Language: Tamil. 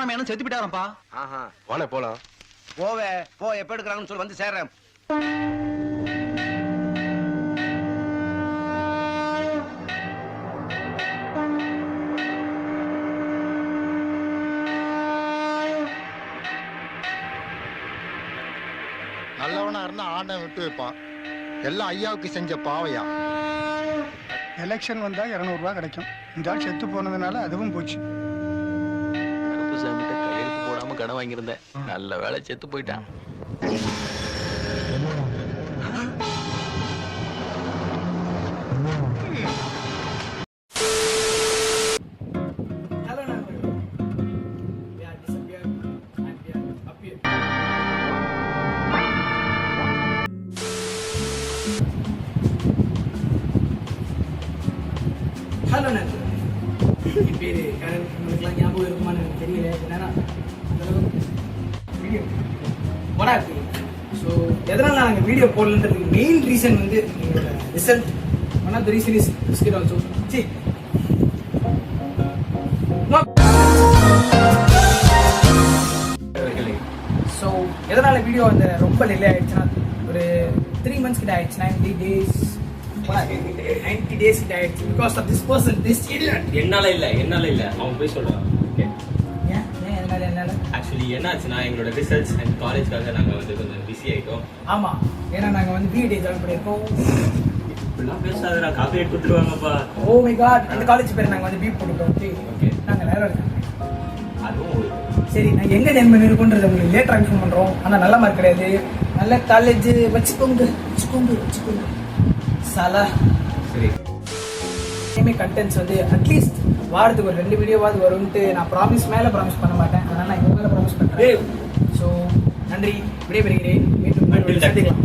செத்து போயிட்டாரப்பா. வானே போலாம். போவே போ, எப்ப எடுக்கிறாங்கன்னு சொல்லி வந்து சேர்றேன். நல்லவனா இருந்தா ஆண்டை விட்டு வைப்பான். எல்லாம் ஐயாவுக்கு செஞ்ச பாவையா. எலெக்ஷன் வந்தா 200 ரூபாய் கிடைக்கும். இந்த ஆள் செத்து போனதுனால அதுவும் போச்சு. கருப்புசாமிட்ட கையெழுத்து போடாம கடன் வாங்கியிருந்தேன். நல்ல வேலை செத்து போயிட்டான். ஹலோ நண்பர்களே, என் பேர் கரண். உங்களுக்குலாம் ஞாபகம் இருக்குமான்னு எனக்கு தெரியல. என்னன்னா வீடியோ போடா இருக்கு. ஸோ எதனால் நாங்கள் வீடியோ போடலன்றதுக்கு மெயின் ரீசன் வந்து எங்களோட result. One of the reason is biscuit also. சி ஸோ எதனால் வீடியோ அந்த ரொம்ப டிலே ஆயிடுச்சுன்னா ஒரு 3 months கிட்ட ஆயிடுச்சு. 90 days கிட்ட ஆயிடுச்சு. Because of this person, this idiot. என்னால இல்ல அவன் போய் சொல்றான். என்னால ஆக்சுவலி என்ன ஆச்சுன்னா, எங்களோட ரிசல்ட்ஸ் அண்ட் காலேஜ்க்காக நாங்க வந்து கொஞ்சம் பிஸி ஆயிட்டோம். ஆமா, ஏன்னா நாங்க வந்து பிஎட் ஜாயின் பண்ணிருக்கோம். இப்படிலாம் பேசாதடா, காப்பிரைட் கொடுத்துருவாங்கப்பா. ஓ மை காட், அந்த காலேஜ் பேர் நாங்க வந்து பீட் போட்டுட்டோம். ஓகே, நாங்க நேரம் அதுவும் ஒரு சரி. நான் எங்க நேர்மை இருக்குன்றது உங்களுக்கு லேட்டர் இன்ஃபார்ம் பண்றோம். ஆனா நல்ல மார்க் கிடையாது. நல்ல காலேஜ் வச்சுக்கோங்க. சாலா சரி. இனிமே கண்டென்ட்ஸ் வந்து அட்லீஸ்ட் வாரத்துக்கு ஒரு 2 வீடியோவாவது வரும்ட்டு நான் ப்ராமிஸ் மேல ப்ராமிஸ் பண்ண மாட்டேன். அதனால நான் இவங்க மேல ப்ராமிஸ் பண்றேன். ஸோ நன்றி, விடைபெறுகிறேன். மீண்டும் சந்திக்கலாம்.